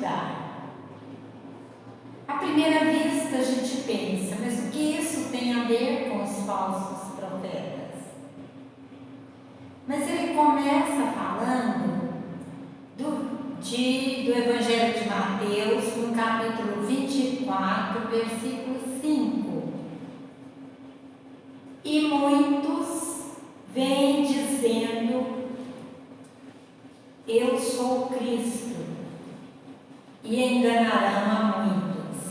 estudar. À primeira vista a gente pensa, mas o que isso tem a ver com os falsos profetas? Mas ele começa falando do Evangelho de Mateus, no capítulo 24, versículo 5. E muitos vêm dizendo: eu sou Cristo, e enganarão a muitos.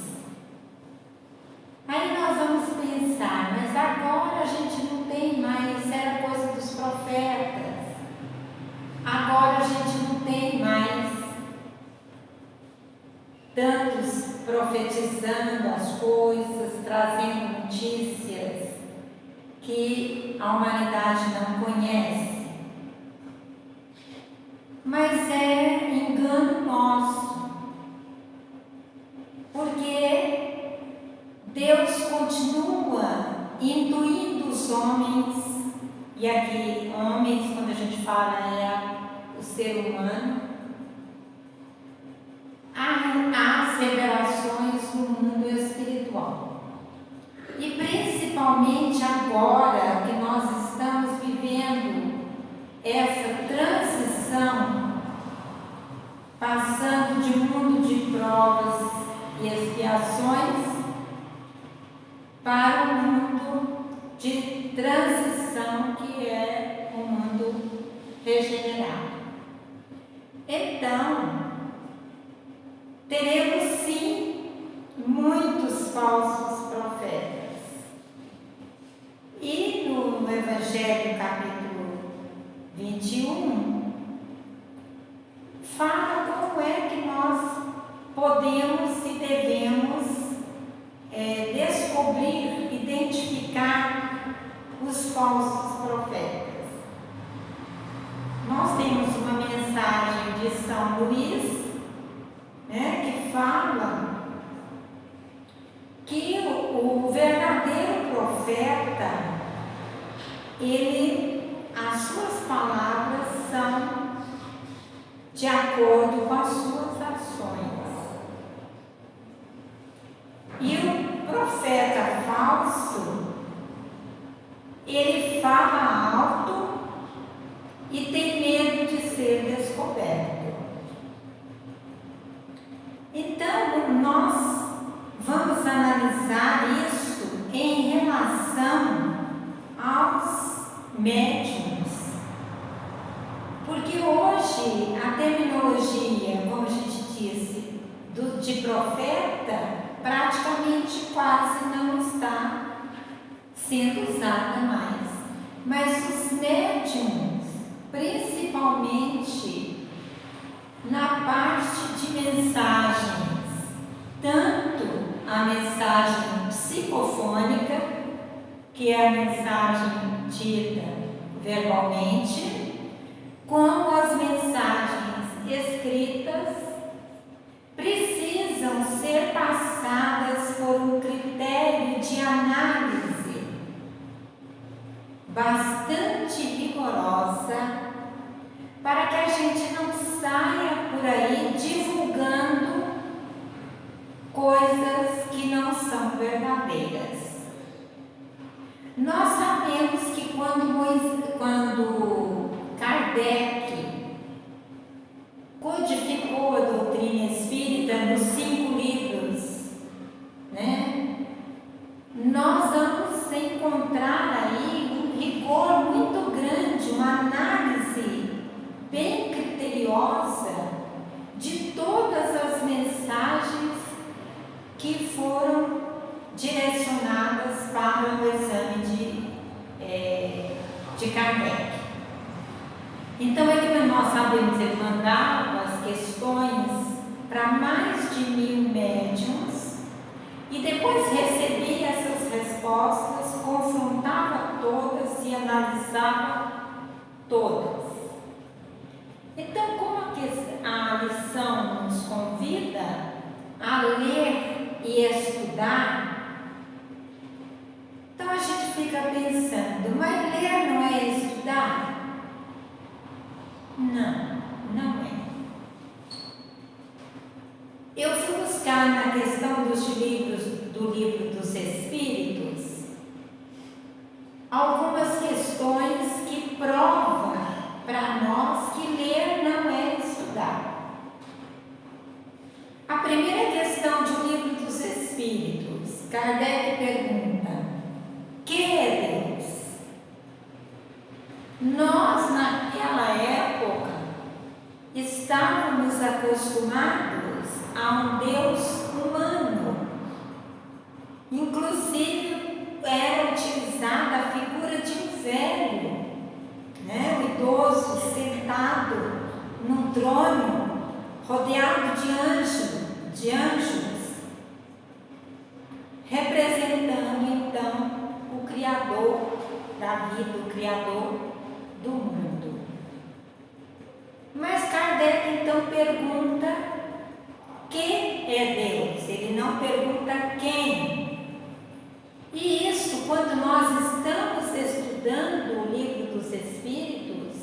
Aí nós vamos pensar, mas agora a gente não tem mais, era coisa dos profetas. Agora a gente não tem mais tantos profetizando as coisas, trazendo notícias que a humanidade não conhece. Mas é engano nosso, porque Deus continua intuindo os homens, e aqui homens, quando a gente fala, é o ser humano, às revelações no mundo espiritual. E principalmente agora que nós estamos vivendo essa transição, passando de um mundo de provas e expiações para um mundo de transição que é um mundo regenerado. Então, teremos sim muitos falsos profetas. E no Evangelho capítulo 21, fala como é que nós podemos e devemos descobrir, identificar os falsos profetas. Nós temos uma mensagem de São Luís, que fala que o verdadeiro profeta, as suas palavras são de acordo com as suas ações. E o profeta falso, ele fala alto e tem medo de ser descoberto. Então, nós vamos analisar isso em relação aos médiuns, porque hoje a terminologia, como a gente disse, de profeta, praticamente quase não está sendo usada mais. Mas os médiuns, principalmente na parte de mensagens, tanto a mensagem psicofônica, que é a mensagem dita verbalmente, como as mensagens escritas, precisam ser passadas por um critério de análise bastante rigorosa, para que a gente não saia por aí divulgando coisas que não são verdadeiras. Nós sabemos que quando Kardec codificou a doutrina espírita nos 5 livros, nós vamos encontrar aí um rigor muito grande, uma análise bem criteriosa de todas as mensagens que foram direcionadas para o exame de Kardec. Então, nós sabemos, ele mandava as questões para mais de 1000 médiuns e depois recebia essas respostas, confrontava todas e analisava todas. Então, como a lição nos convida a ler e estudar, então a gente fica pensando, mas ler não é estudar? Não, não é. Eu fui buscar na questão dos livros, do livro dos Espíritos, algumas questões que provam para nós que ler não é estudar. A primeira questão do livro dos Espíritos, Kardec pergunta: que é Deus? Nós, naquela época, estávamos acostumados a um Deus humano. Inclusive, era utilizada a figura de um velho, né? Um idoso sentado num trono, rodeado de anjos, representando então o Criador da vida, o Criador do mundo. Mas Kardec então pergunta: que é Deus? Ele não pergunta quem. E isso, quando nós estamos estudando o livro dos Espíritos,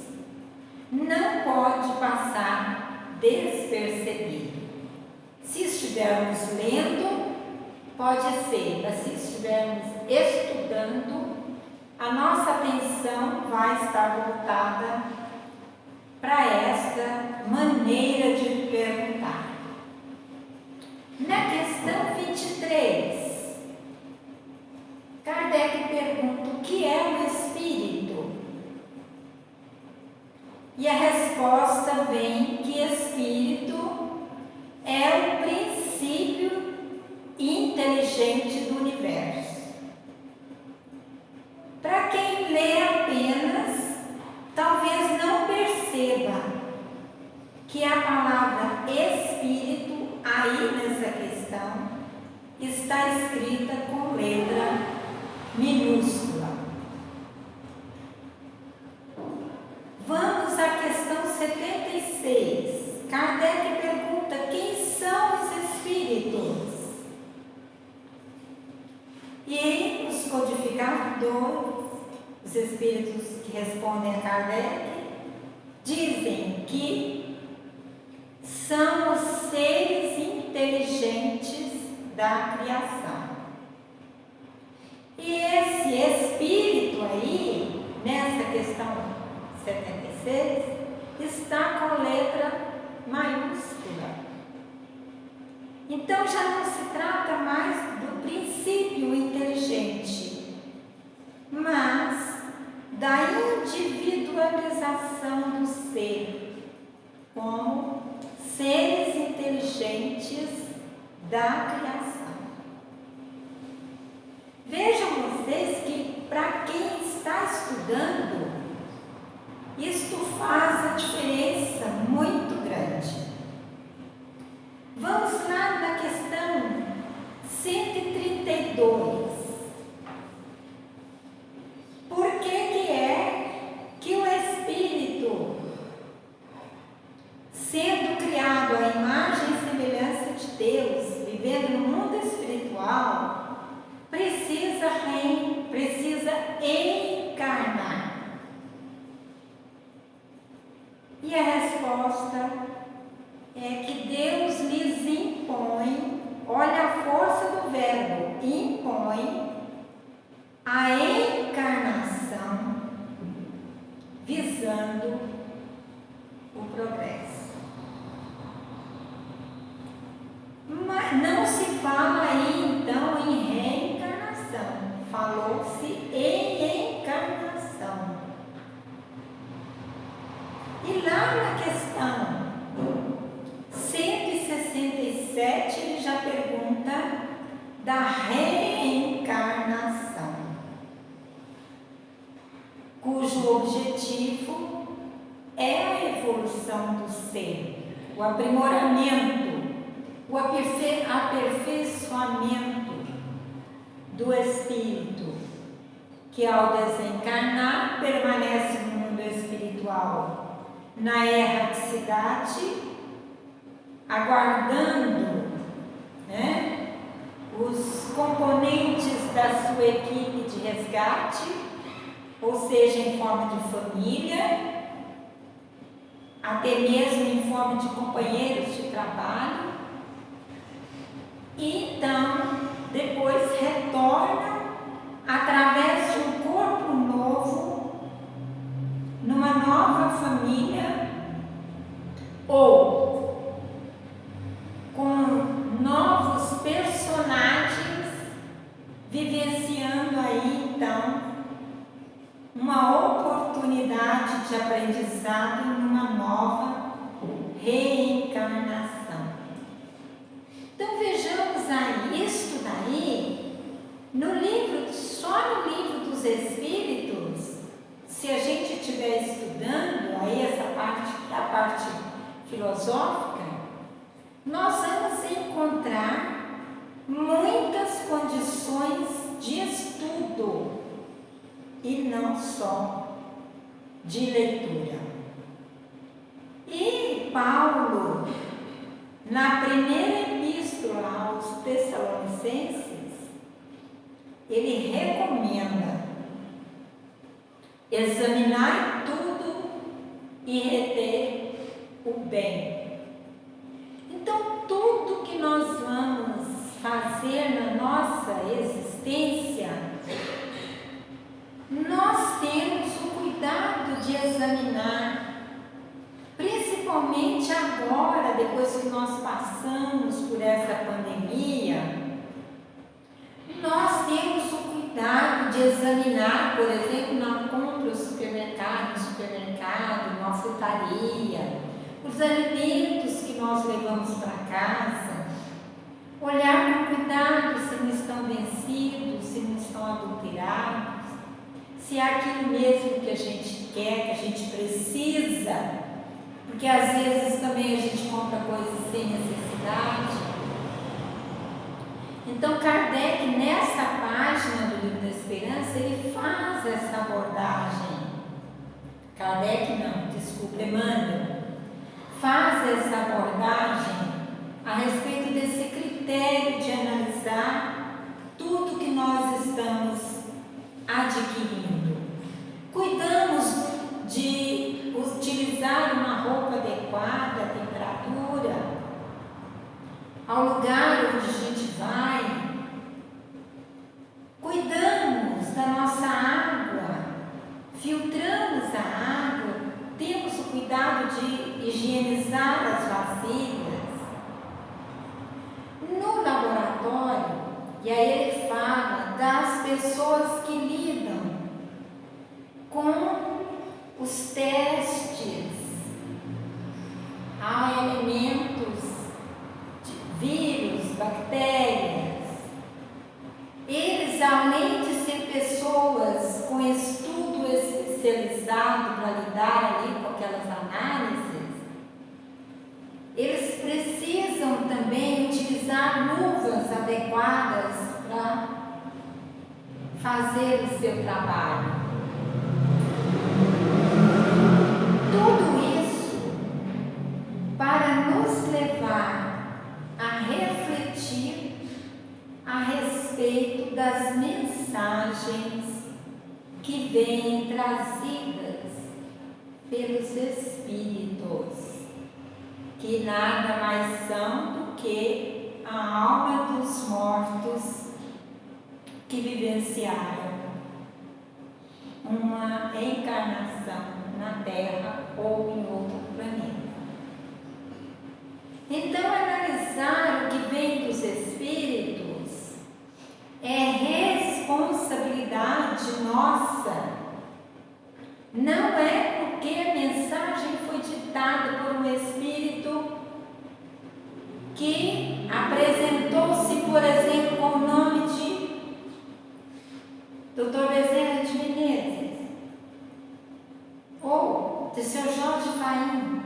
não pode passar despercebido. Se estivermos lendo, pode ser, mas se estivermos estudando, a nossa atenção vai estar voltada para esta maneira de perguntar. Na questão 23, Kardec pergunta: o que é o Espírito? E a resposta vem que Espírito é o princípio inteligente do universo. Para quem lê apenas, talvez não perceba que a palavra Espírito, aí nessa questão, está escrita com letra minúscula. Vamos à questão 76. Kardec pergunta: quem são os Espíritos? E os codificadores, os Espíritos que respondem a Kardec, dizem que são os seres inteligentes da criação. E esse Espírito aí, nessa questão 76, está com letra maiúscula. Então já não se trata mais do princípio inteligente, mas da individualização do ser como seres inteligentes da criação. Vejam vocês que, para quem está estudando, isto faz a diferença muito grande. Vamos lá na questão 132. Por que é que o Espírito, sendo criado à imagem e semelhança de Deus, vivendo no mundo espiritual, precisa encarnar? E a resposta é que Deus lhes impõe, olha a força do verbo, impõe a encarnação, visando o progresso. Mas não se fala aí então em reencarnação, falou-se em encarnação. E lá na questão 167, ele já pergunta da reencarnação, cujo objetivo é a evolução do ser, o aprimoramento, o aperfeiçoamento do espírito, que ao desencarnar permanece no mundo espiritual, na erraticidade, aguardando, né, os componentes da sua equipe de resgate, ou seja, em forma de família, até mesmo em forma de companheiros de trabalho, e então depois retornam através de um corpo novo, numa nova família, ou com novos personagens, vivenciando aí então uma oportunidade de aprendizado numa nova reencarnação. Então vejamos aí, isto daí, no livro, só no livro dos Espíritos, se a gente estiver estudando aí essa parte, a parte filosófica, nós vamos encontrar muitas condições de estudo e não só de leitura. E Paulo, na primeira epístola aos Tessalonicenses, ele recomenda examinar tudo e reter o bem. Então, tudo que nós vamos fazer na nossa existência, nós temos o cuidado de examinar, principalmente agora, depois que nós passamos por essa pandemia, nós temos o cuidado de examinar, por exemplo, na compra no supermercado, numa frutaria, os alimentos que nós levamos para casa, olhar com cuidado se não estão vencidos, se não estão adulterados, se é aquilo mesmo que a gente quer, que a gente precisa, porque às vezes também a gente compra coisas sem necessidade. Então Kardec, nessa página do Livro da Esperança, ele faz essa abordagem. Kardec não, desculpa, Emmanuel, faz essa abordagem a respeito desse critério de analisar tudo que nós estamos adquirindo. Cuidamos de utilizar uma roupa adequada à temperatura, ao lugar onde a gente vai. Cuidamos da nossa água, filtramos a água, temos o cuidado de higienizar as vasilhas. No laboratório, e aí ele fala das pessoas que lidam com os testes a elementos de vírus, bactérias. Eles, além de ser pessoas com estudo especializado para lidar ali com aquelas análises, eles precisam também utilizar luvas adequadas para fazer o seu trabalho. Tudo isso para nos levar a refletir a respeito das mensagens que vêm trazidas pelos Espíritos, que nada mais são do que a alma dos mortos que vivenciaram uma encarnação na Terra ou em outro planeta. Então, analisar o que vem dos Espíritos é responsabilidade nossa. Não é porque a mensagem foi ditada por um Espírito que apresentou-se, por exemplo, com o nome de Dr. Bezerra de Menezes, ou de seu Jorge Faim,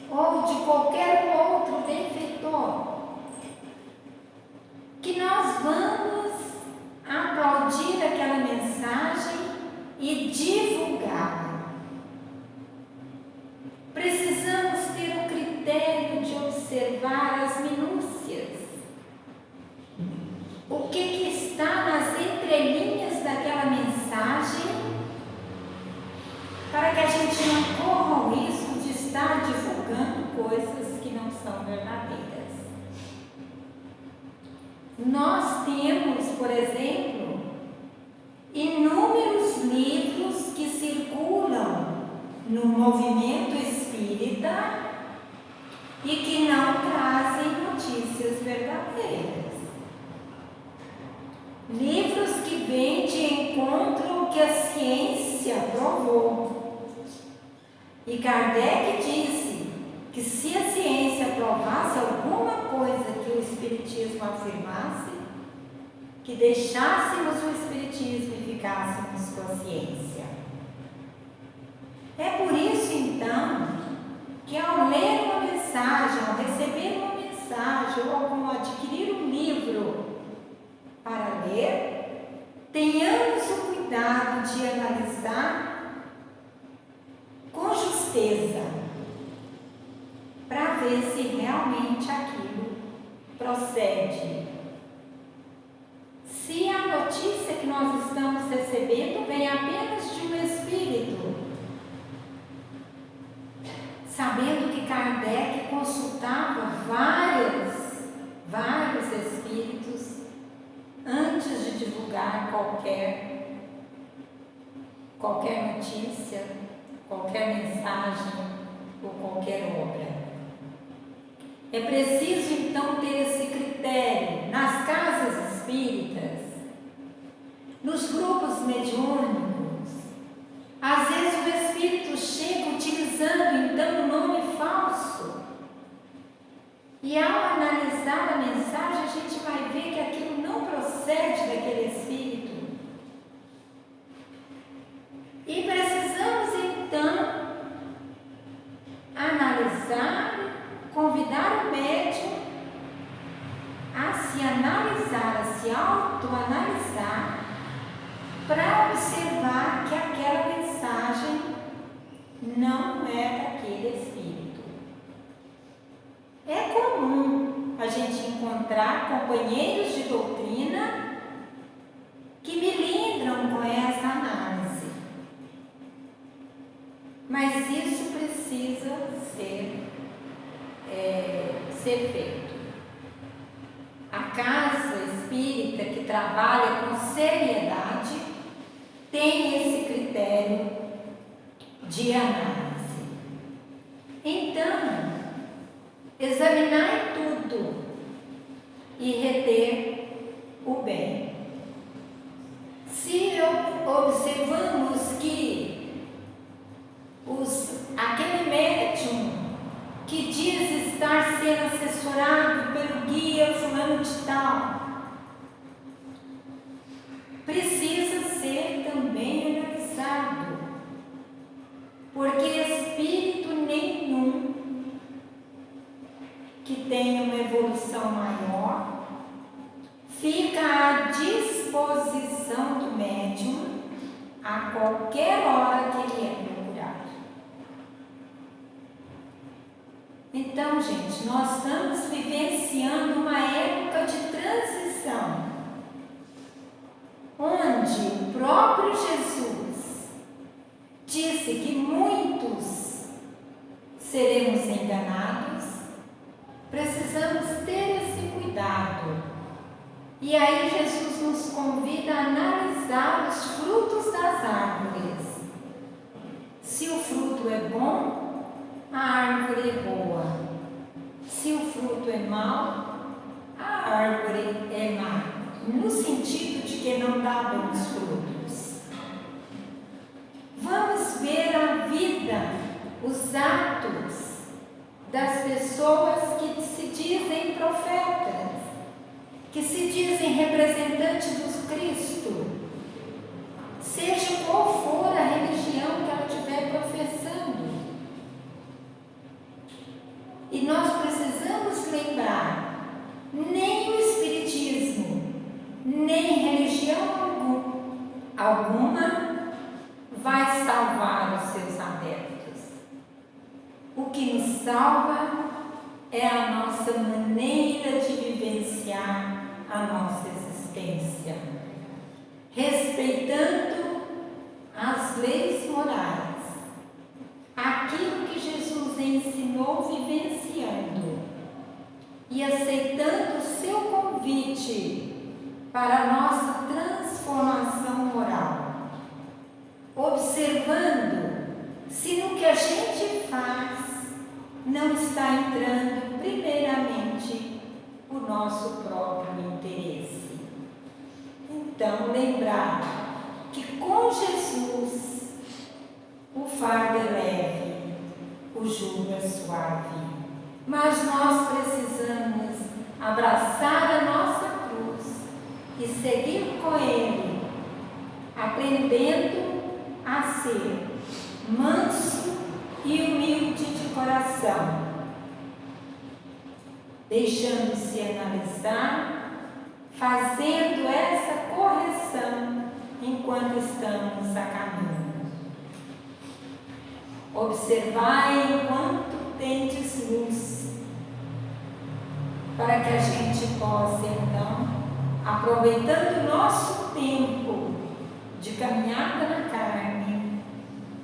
ou de qualquer outro benfeitor, que nós vamos aplaudir aquela mensagem e divulgá-la. Precisamos ter um critério de observar as minúcias. O que está nas entrelinhas daquela mensagem, para que a gente não corra o risco de estar divulgando coisas que não são verdadeiras. Nós temos, por exemplo, inúmeros livros que circulam no movimento espírita e que não trazem notícias verdadeiras. Livros que vêm de encontro ao que a ciência provou. E Kardec disse que se a ciência provasse alguma coisa que o Espiritismo afirmasse, que deixássemos o Espiritismo e ficássemos com a ciência. É por isso, então, que ao ler uma mensagem, ao receber uma mensagem, ou ao adquirir um livro para ler, tenhamos o cuidado de analisar com justeza, para ver se realmente aquilo procede. Se a notícia que nós estamos recebendo vem apenas de um espírito, sabendo que Kardec consultava vários espíritos antes de divulgar qualquer notícia, qualquer mensagem ou qualquer obra. É preciso então ter esse critério nas casas espíritas, nos grupos mediúnicos. Às vezes o espírito chega utilizando então um nome falso, e ao analisar a mensagem a gente vai ver que aquilo não procede daquele espírito. E precisamos então analisar, convidar o médium a se analisar, a se autoanalisar, para observar que aquela mensagem não é daquele espírito. É comum a gente encontrar companheiros de doutrina que melindram com essa análise, mas isso precisa ser feito. A casa espírita que trabalha com seriedade tem esse critério de análise. Então, examinar tudo e reter o bem. Se observamos que aquele médium que diz estar sendo assessorado pelo guia fulano de tal, precisa ser também analisado, porque espírito nenhum que tenha uma evolução maior fica à disposição do médium a qualquer hora que ele é procurado. Então, gente, nós estamos vivenciando uma época de transição, onde o próprio Jesus disse que muitos seremos enganados. Precisamos ter esse cuidado. E aí Jesus nos convida a analisar os frutos das árvores. Se o fruto é bom, a árvore é boa. Se o fruto é mau, a árvore é má, no sentido de que não dá bons frutos. Vamos ver a vida, os atos das pessoas que se dizem profetas, que se dizem representantes do Cristo, seja qual for a religião que ela estiver professando. E nós precisamos lembrar, nem o Espiritismo, nem religião alguma vai salvar os seus adeptos. O que nos salva é a nossa maneira de vivenciar a nossa existência, respeitando as leis morais, aquilo que Jesus ensinou vivenciando, e aceitando o seu convite convite para a nossa transformação moral, observando se no que a gente faz não está entrando primeiramente o nosso próprio interesse. Então, lembrar que com Jesus o fardo é leve, o jugo é suave, mas nós precisamos abraçar a nossa cruz e seguir com Ele, aprendendo a ser manso e humilde de coração, deixando-se analisar, fazendo essa correção enquanto estamos a caminho. Observai enquanto tendes luz, para que a gente possa, então, aproveitando o nosso tempo de caminhada na carne,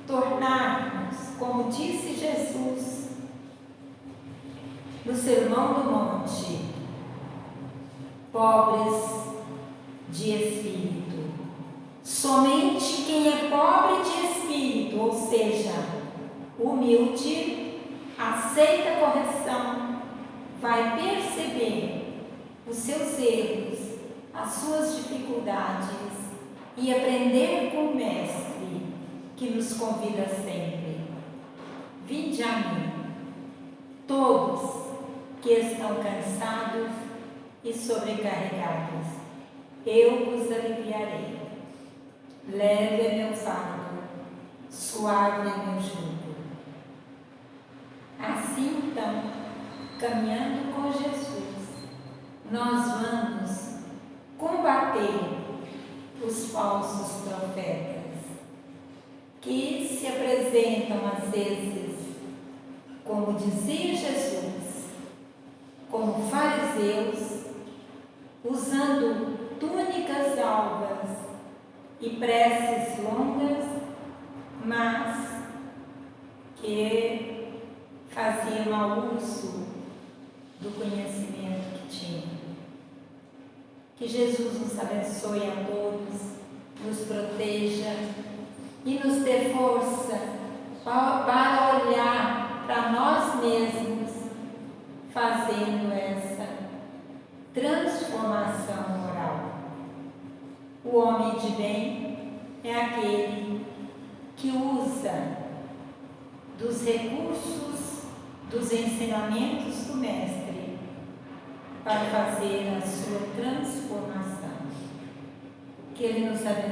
tornar-nos, como disse Jesus no Sermão do Monte, pobres de espírito. Somente quem é pobre de espírito, ou seja, humilde, aceita a correção, vai perceber os seus erros, as suas dificuldades e aprender com o Mestre, que nos convida sempre. Vinde a mim, todos que estão cansados e sobrecarregados, eu vos aliviarei. Leve é meu fardo, suave é meu jugo. Assim, então, caminhando com Jesus, nós vamos combater os falsos profetas, que se apresentam às vezes, como dizia Jesus, como fariseus, usando túnicas alvas e preces longas, mas que faziam mau uso do conhecimento que tinham. Que Jesus nos abençoe a todos, nos proteja e nos dê força para olhar para nós mesmos, fazendo essa transformação moral. O homem de bem é aquele que usa dos recursos, dos ensinamentos do Mestre para fazer a sua transformação. Que Ele nos abençoe.